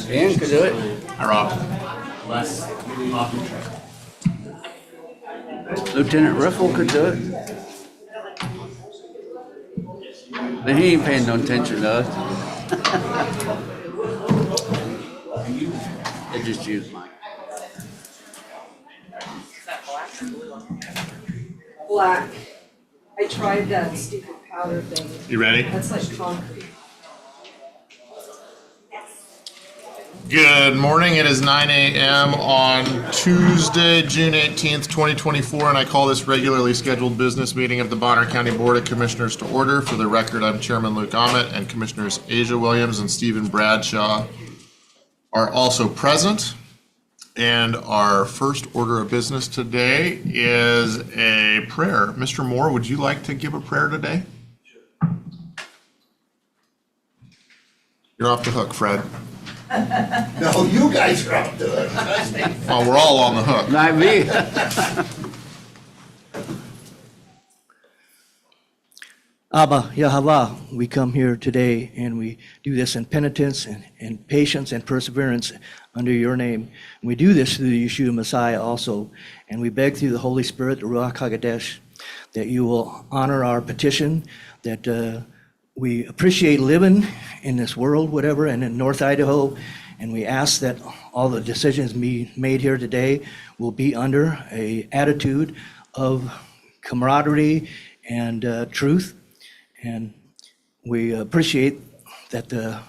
Dan could do it. Hi, Rob. Lieutenant Riffle could do it. But he ain't paying no attention to us. They just use mine. Black. I tried that stupid powder thing. You ready? That's like concrete. Good morning. It is 9 a.m. on Tuesday, June 18th, 2024, and I call this regularly scheduled business meeting of the Bonner County Board of Commissioners to order. For the record, I'm Chairman Luke Ahmet, and Commissioners Asia Williams and Stephen Bradshaw are also present. And our first order of business today is a prayer. Mr. Moore, would you like to give a prayer today? You're off the hook, Fred. No, you guys are up to it. Oh, we're all on the hook. Not me. Abba, Yahweh, we come here today and we do this in penitence and patience and perseverance under your name. We do this through the Yeshua Messiah also. And we beg through the Holy Spirit, the Ruach HaKodesh, that you will honor our petition, that we appreciate living in this world, whatever, and in North Idaho. And we ask that all the decisions made here today will be under an attitude of camaraderie and truth. And we appreciate that the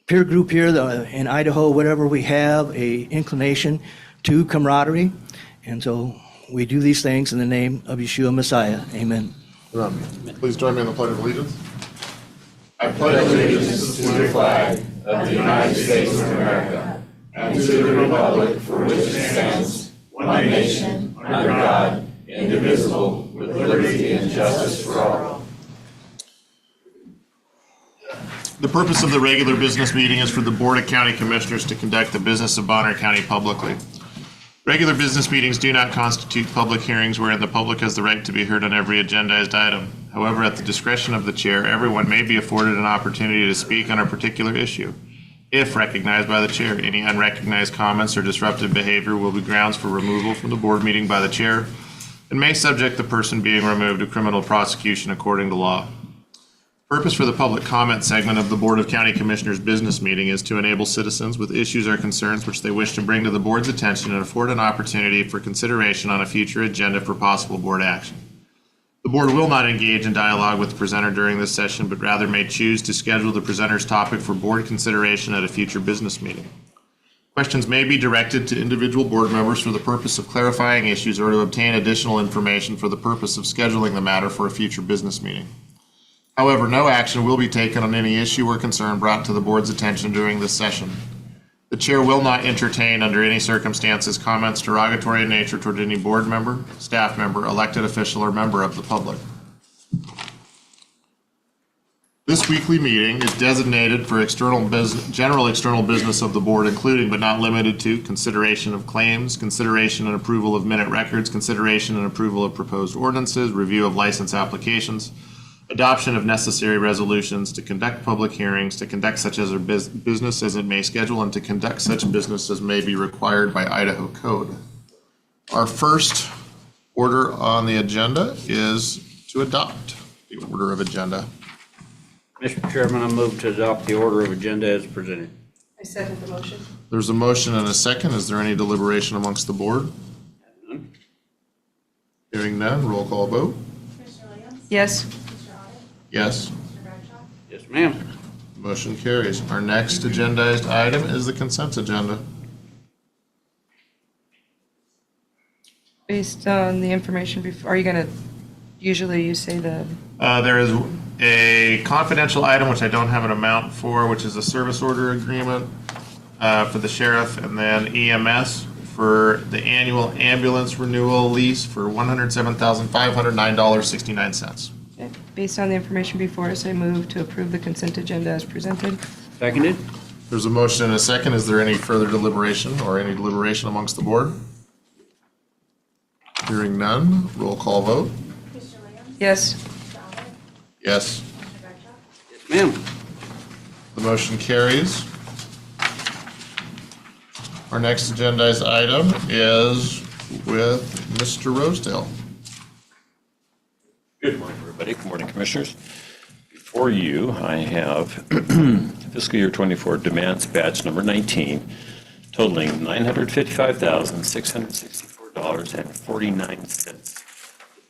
peer group here in Idaho, whatever, we have a inclination to camaraderie. And so we do these things in the name of Yeshua Messiah. Amen. Please join me in the Pledge of Allegiance. I pledge allegiance to the flag of the United States of America and to the republic for which it stands, one nation, under God, indivisible, with liberty and justice for all. The purpose of the regular business meeting is for the Board of County Commissioners to conduct the business of Bonner County publicly. Regular business meetings do not constitute public hearings wherein the public has the right to be heard on every agendized item. However, at the discretion of the chair, everyone may be afforded an opportunity to speak on a particular issue. If recognized by the chair, any unrecognized comments or disruptive behavior will be grounds for removal from the board meeting by the chair and may subject the person being removed to criminal prosecution according to law. Purpose for the public comment segment of the Board of County Commissioners business meeting is to enable citizens with issues or concerns which they wish to bring to the board's attention and afford an opportunity for consideration on a future agenda for possible board action. The board will not engage in dialogue with the presenter during this session, but rather may choose to schedule the presenter's topic for board consideration at a future business meeting. Questions may be directed to individual board members for the purpose of clarifying issues or to obtain additional information for the purpose of scheduling the matter for a future business meeting. However, no action will be taken on any issue or concern brought to the board's attention during this session. The chair will not entertain, under any circumstances, comments derogatory in nature toward any board member, staff member, elected official, or member of the public. This weekly meeting is designated for general external business of the board, including but not limited to consideration of claims, consideration and approval of minute records, consideration and approval of proposed ordinances, review of license applications, adoption of necessary resolutions, to conduct public hearings, to conduct such as business as it may schedule, and to conduct such business as may be required by Idaho code. Our first order on the agenda is to adopt the order of agenda. Mr. Chairman, I move to adopt the order of agenda as presented. I second the motion. There's a motion and a second. Is there any deliberation amongst the board? None. Hearing none, roll call vote. Yes. Yes. Yes, ma'am. Motion carries. Our next agendized item is the consent agenda. Based on the information before, are you gonna, usually you say the, There is a confidential item, which I don't have an amount for, which is a service order agreement for the sheriff, and then EMS for the annual ambulance renewal lease for $107,509.69. based on the information before us, I move to approve the consent agenda as presented. Seconded? There's a motion and a second. Is there any further deliberation or any deliberation amongst the board? Hearing none, roll call vote. Yes. Yes. Yes, ma'am. The motion carries. Our next agendized item is with Mr. Rosedale. Good morning, everybody. Good morning, Commissioners. Before you, I have fiscal year 24 demands batch number 19, totaling $955,664.49.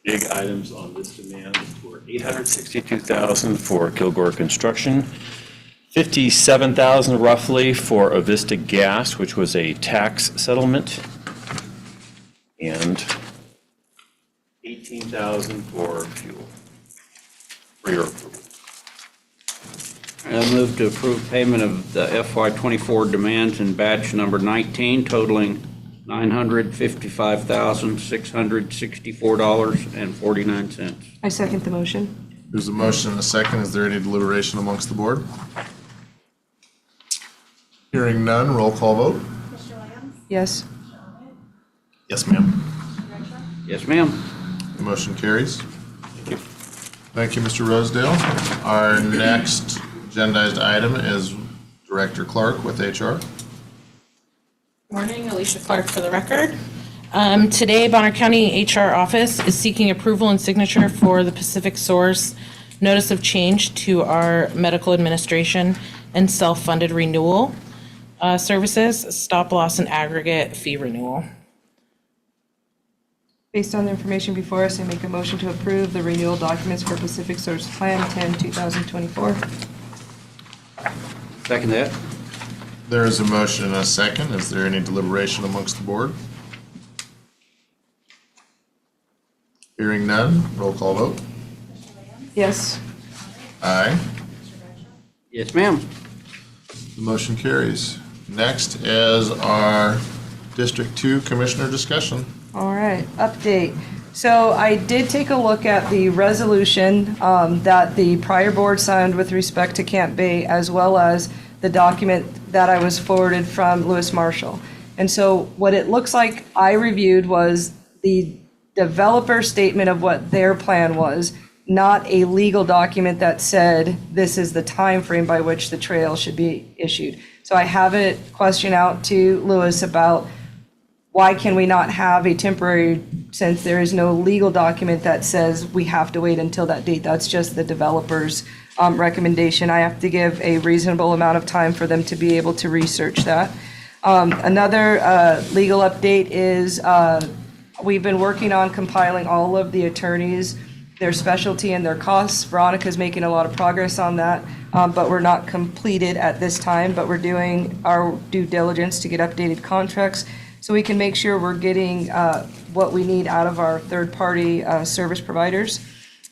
Big items on this demand were $862,000 for Kilgore Construction, $57,000 roughly for Avista Gas, which was a tax settlement, and $18,000 for fuel. For your approval. I move to approve payment of the FY24 demands in batch number 19 totaling $955,664.49. I second the motion. There's a motion and a second. Is there any deliberation amongst the board? Hearing none, roll call vote. Yes. Yes, ma'am. Yes, ma'am. The motion carries. Thank you. Thank you, Mr. Rosedale. Our next agendized item is Director Clark with HR. Morning, Alicia Clark for the record. Today, Bonner County HR Office is seeking approval and signature for the Pacific Source Notice of Change to our medical administration and self-funded renewal services, stop loss and aggregate fee renewal. Based on the information before us, I make a motion to approve the renewal documents for Pacific Source Plan 10-2024. Second that. There is a motion and a second. Is there any deliberation amongst the board? Hearing none, roll call vote. Yes. Aye. Yes, ma'am. The motion carries. Next is our District 2 Commissioner discussion. All right, update. So I did take a look at the resolution that the prior board signed with respect to Camp Bay, as well as the document that I was forwarded from Lewis Marshall. And so what it looks like I reviewed was the developer statement of what their plan was, not a legal document that said this is the time frame by which the trail should be issued. So I have a question out to Lewis about why can we not have a temporary, since there is no legal document that says we have to wait until that date? That's just the developer's recommendation. I have to give a reasonable amount of time for them to be able to research that. Another legal update is we've been working on compiling all of the attorneys, their specialty and their costs. Veronica's making a lot of progress on that, but we're not completed at this time, but we're doing our due diligence to get updated contracts so we can make sure we're getting what we need out of our third-party service providers.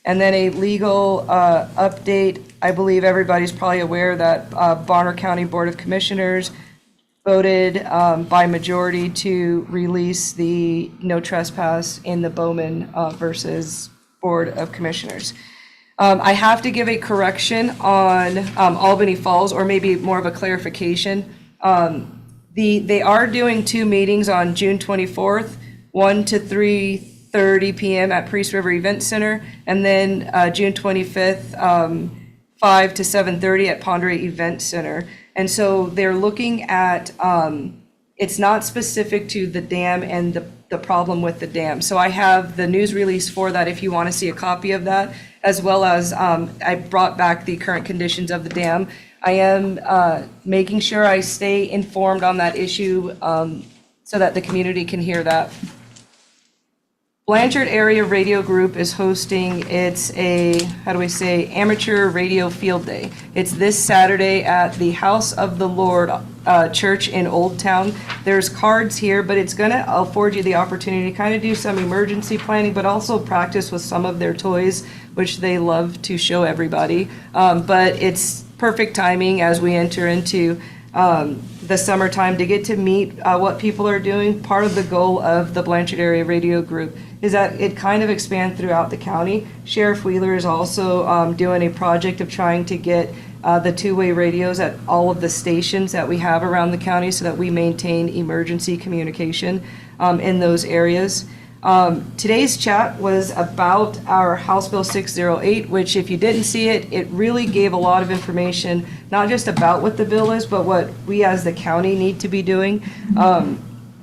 And then a legal update, I believe everybody's probably aware that Bonner County Board of Commissioners voted by majority to release the no trespass in the Bowman versus Board of Commissioners. I have to give a correction on Albany Falls, or maybe more of a clarification. They are doing 2 meetings on June 24th, 1 to 3:30 p.m. at Priest River Event Center, and then June 25th, 5 to 7:30 at Ponderay Event Center. And so they're looking at, it's not specific to the dam and the problem with the dam. So I have the news release for that if you want to see a copy of that, as well as I brought back the current conditions of the dam. I am making sure I stay informed on that issue so that the community can hear that. Blanchard Area Radio Group is hosting, it's a, amateur radio field day. It's this Saturday at the House of the Lord Church in Old Town. There's cards here, but it's gonna afford you the opportunity to kind of do some emergency planning, but also practice with some of their toys, which they love to show everybody. But it's perfect timing as we enter into the summertime to get to meet what people are doing. Part of the goal of the Blanchard Area Radio Group is that it kind of expands throughout the county. Sheriff Wheeler is also doing a project of trying to get the two-way radios at all of the stations that we have around the county so that we maintain emergency communication in those areas. Today's chat was about our House Bill 608, which if you didn't see it, it really gave a lot of information, not just about what the bill is, but what we as the county need to be doing.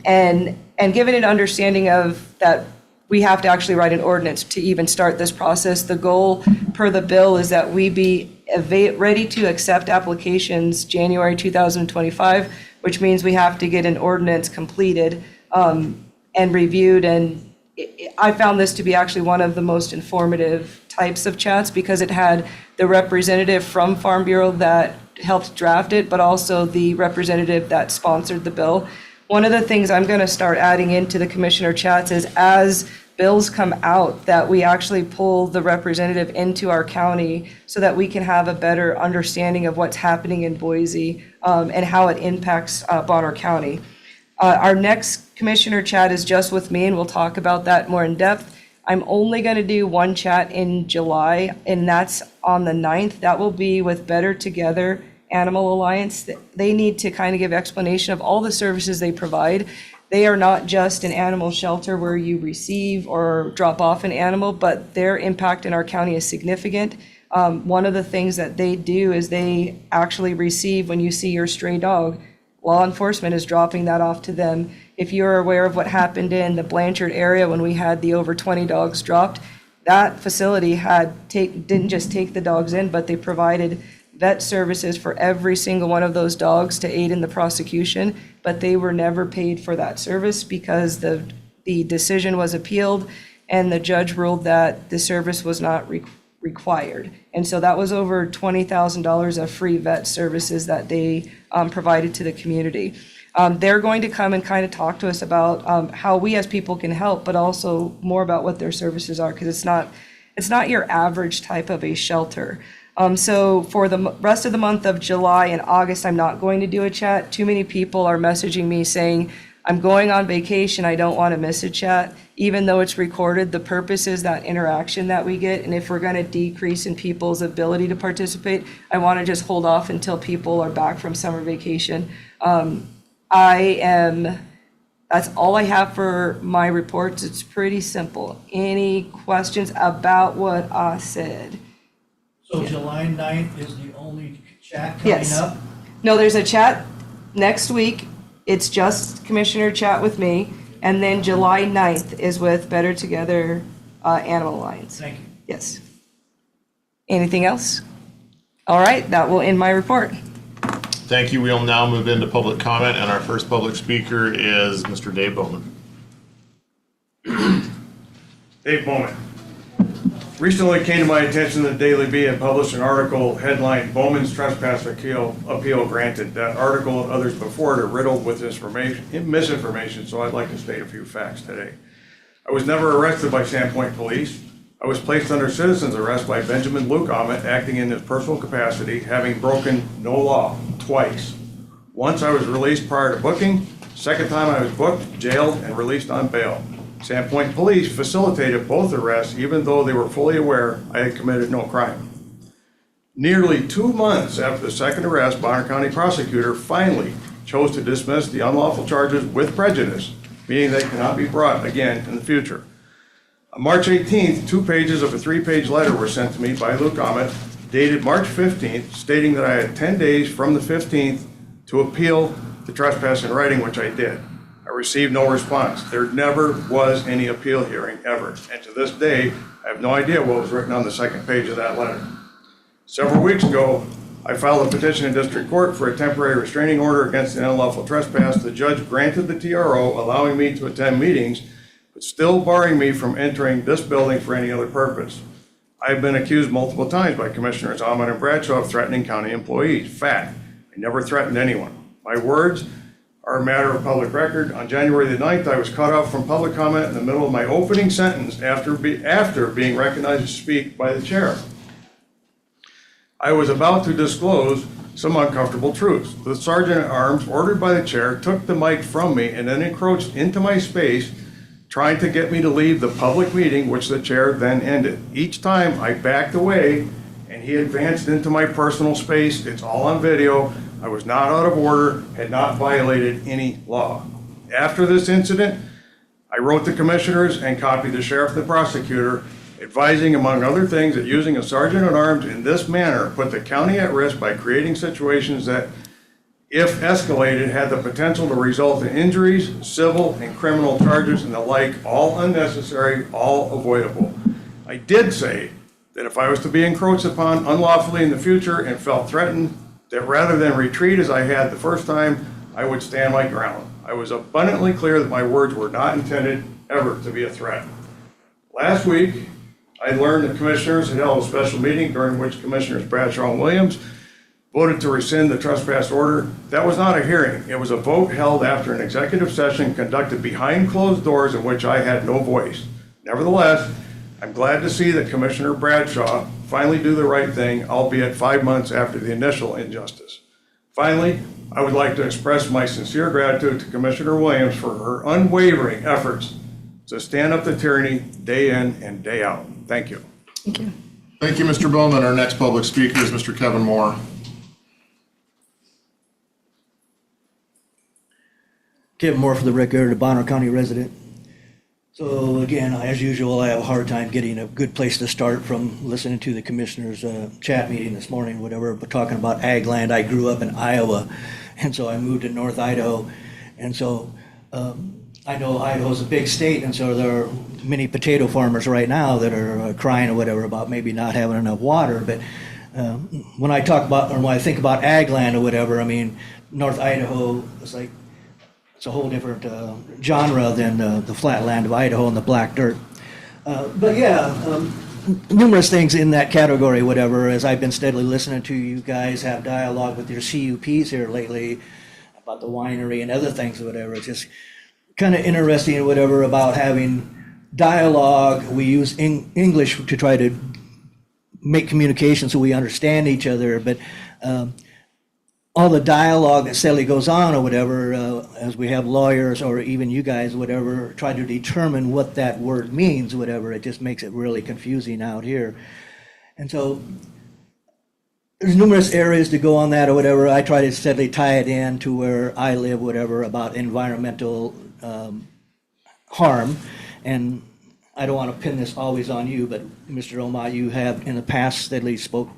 And given an understanding of that we have to actually write an ordinance to even start this process. The goal per the bill is that we be ready to accept applications January 2025, which means we have to get an ordinance completed and reviewed. And I found this to be actually one of the most informative types of chats because it had the representative from Farm Bureau that helped draft it, but also the representative that sponsored the bill. One of the things I'm going to start adding into the commissioner chats is as bills come out, that we actually pull the representative into our county so that we can have a better understanding of what's happening in Boise and how it impacts Bonner County. Our next commissioner chat is just with me, and we'll talk about that more in depth. I'm only going to do one chat in July, and that's on the 9th. That will be with Better Together Animal Alliance. They need to kind of give explanation of all the services they provide. They are not just an animal shelter where you receive or drop off an animal, but their impact in our county is significant. One of the things that they do is they actually receive when you see your stray dog. Law enforcement is dropping that off to them. If you're aware of what happened in the Blanchard area when we had the over 20 dogs dropped, that facility didn't just take the dogs in, but they provided vet services for every single one of those dogs to aid in the prosecution, but they were never paid for that service because the decision was appealed and the judge ruled that the service was not required. And so that was over $20,000 of free vet services that they provided to the community. They're going to come and kind of talk to us about how we as people can help, but also more about what their services are, because it's not your average type of a shelter. So for the rest of the month of July and August, I'm not going to do a chat. Too many people are messaging me saying, I'm going on vacation, I don't want to miss a chat. Even though it's recorded, the purpose is that interaction that we get. And if we're going to decrease in people's ability to participate, I want to just hold off until people are back from summer vacation. That's all I have for my reports. It's pretty simple. Any questions about what I said? So July 9th is the only chat coming Yes. up? No, there's a chat next week. It's just commissioner chat with me. And then July 9th is with Better Together Animal Alliance. Thank you. Yes. Anything else? All right, that will end my report. Thank you. We'll now move into public comment, and our first public speaker is Mr. Dave Bowman. Dave Bowman. Recently came to my attention that Daily Bee had published an article headlined Bowman's Trespass Appeal Granted. That article and others before it are riddled with misinformation, so I'd like to state a few facts today. I was never arrested by Sandpoint Police. I was placed under citizen's arrest by Benjamin Luke Ahmet, acting in his personal capacity, having broken no law twice. Once I was released prior to booking. Second time I was booked, jailed, and released on bail. Sandpoint Police facilitated both arrests even though they were fully aware I had committed no crime. Nearly 2 months after the second arrest, Bonner County prosecutor finally chose to dismiss the unlawful charges with prejudice, meaning they cannot be brought again in the future. On March 18th, 2 pages of a 3-page letter were sent to me by Luke Ahmet, dated March 15th, stating that I had 10 days from the 15th to appeal the trespass in writing, which I did. I received no response. There never was any appeal hearing, ever. And to this day, I have no idea what was written on the second page of that letter. Several weeks ago, I filed a petition in district court for a temporary restraining order against an unlawful trespass. The judge granted the TRO, allowing me to attend meetings, but still barring me from entering this building for any other purpose. I have been accused multiple times by Commissioners Ahmet and Bradshaw of threatening county employees. Fact, I never threatened anyone. My words are a matter of public record. On January the 9th, I was cut off from public comment in the middle of my opening sentence after being recognized to speak by the chair. I was about to disclose some uncomfortable truths. The sergeant at arms, ordered by the chair, took the mic from me and then encroached into my space, trying to get me to leave the public meeting, which the chair then ended. Each time I backed away and he advanced into my personal space. It's all on video. I was not out of order, had not violated any law. After this incident, I wrote the commissioners and copied the sheriff and the prosecutor, advising, among other things, that using a sergeant at arms in this manner put the county at risk by creating situations that, if escalated, had the potential to result in injuries, civil and criminal charges and the like, all unnecessary, all avoidable. I did say that if I was to be encroached upon unlawfully in the future and felt threatened, that rather than retreat as I had the first time, I would stand my ground. I was abundantly clear that my words were not intended ever to be a threat. Last week, I learned that commissioners had held a special meeting during which Commissioners Bradshaw and Williams voted to rescind the trespass order. That was not a hearing. It was a vote held after an executive session conducted behind closed doors in which I had no voice. Nevertheless, I'm glad to see that Commissioner Bradshaw finally do the right thing, albeit 5 months after the initial injustice. Finally, I would like to express my sincere gratitude to Commissioner Williams for her unwavering efforts to stand up to tyranny day in and day out. Thank you. Thank you. Thank you, Mr. Bowman. Our next public speaker is Mr. Kevin Moore. Kevin Moore for the record, a Bonner County resident. So again, as usual, I have a hard time getting a good place to start from listening to the commissioners' chat meeting this morning, whatever, but talking about ag land. I grew up in Iowa, and so I moved to North Idaho. And so I know Idaho's a big state, and so there are many potato farmers right now that are crying or whatever about maybe not having enough water. But when I talk about, or when I think about ag land or whatever, I mean, North Idaho is like, it's a whole different genre than the flat land of Idaho and the black dirt. But yeah, numerous things in that category, whatever, as I've been steadily listening to you guys have dialogue with your CUPs here lately about the winery and other things, whatever. It's just kind of interesting, whatever, about having dialogue. We use English to try to make communication so we understand each other, but all the dialogue that steadily goes on or whatever, as we have lawyers or even you guys, whatever, try to determine what that word means, whatever, it just makes it really confusing out here. And so there's numerous areas to go on that or whatever. I try to steadily tie it in to where I live, whatever, about environmental harm. And I don't want to pin this always on you, but Mr. Oma, you have in the past steadily spoke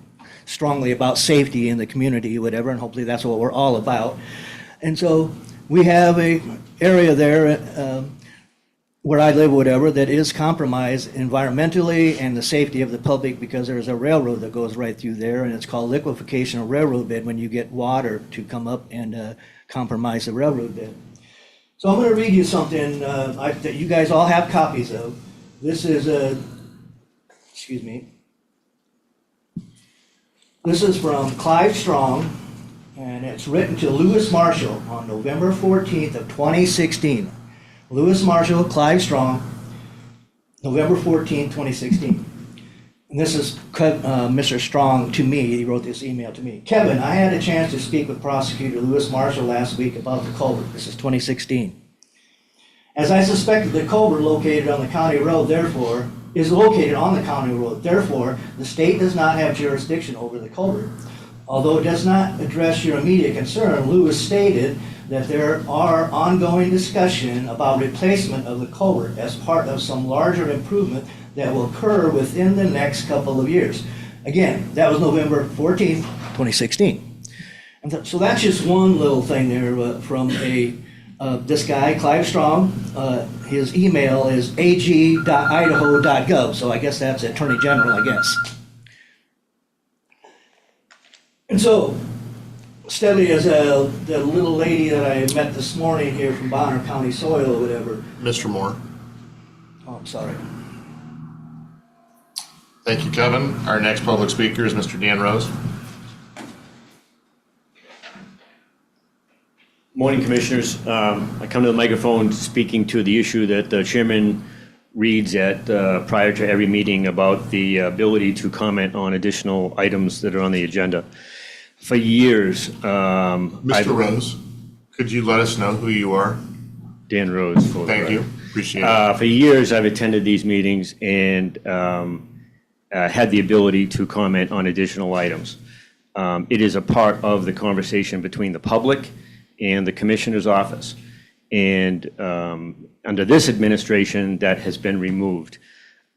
strongly about safety in the community, whatever, and hopefully that's what we're all about. And so we have a area there where I live, whatever, that is compromised environmentally and the safety of the public because there's a railroad that goes right through there, and it's called liquefaction of railroad bed when you get water to come up and compromise the railroad bed. So I'm going to read you something that you guys all have copies of. This is excuse me. This is from Clive Strong, and it's written to Lewis Marshall on November 14th of 2016. Lewis Marshall, Clive Strong, November 14th, 2016. And this is Mr. Strong to me. He wrote this email to me. Kevin, I had a chance to speak with Prosecutor Lewis Marshall last week about the culvert. This is 2016. As I suspected, the culvert located on the county road, therefore, is located on the county road. Therefore, the state does not have jurisdiction over the culvert. Although it does not address your immediate concern, Lewis stated that there are ongoing discussion about replacement of the culvert as part of some larger improvement that will occur within the next couple of years. Again, that was November 14th, 2016. And so that's just one little thing there from this guy, Clive Strong. His email is ag.idaho.gov, so I guess that's Attorney General, I guess. And so, steadily as the little lady that I met this morning here from Bonner County Soil or whatever. Mr. Moore. Oh, I'm sorry. Thank you, Kevin. Our next public speaker is Mr. Dan Rose. Morning, Commissioners. I come to the microphone speaking to the issue that the chairman reads at prior to every meeting about the ability to comment on additional items that are on the agenda. For years, Mr. Rose, could you let us know who you are? Dan Rose. For Thank you. Appreciate it. For years, I've attended these meetings and had the ability to comment on additional items. It is a part of the conversation between the public and the Commissioner's office. And under this administration that has been removed.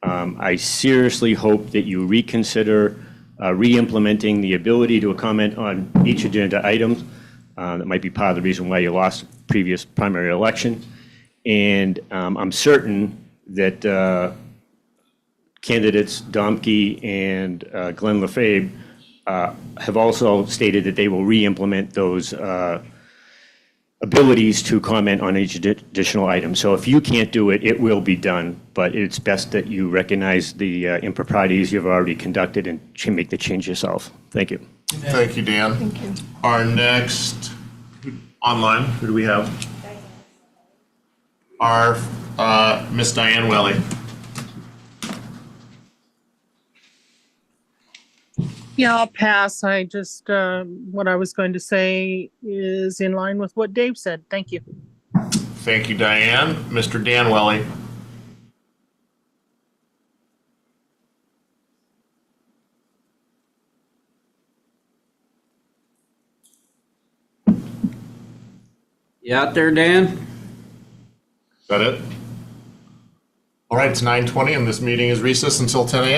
I seriously hope that you reconsider re-implementing the ability to comment on each agenda item. That might be part of the reason why you lost the previous primary election. And I'm certain that candidates Domke and Glenn Lefebvre have also stated that they will re-implement those abilities to comment on each additional item. So if you can't do it, it will be done, but it's best that you recognize the improprieties you've already conducted and make the change yourself. Thank you. Thank you, Dan. Thank you. Our next, online, who do we have? Our Miss Diane Welly. Yeah, I'll pass. I just, what I was going to say is in line with what Dave said. Thank you. Thank you, Diane. Mr. Dan Welly. You out there, Dan? Is that it? All right, it's 9:20 and this meeting is recessed until 10 a.m.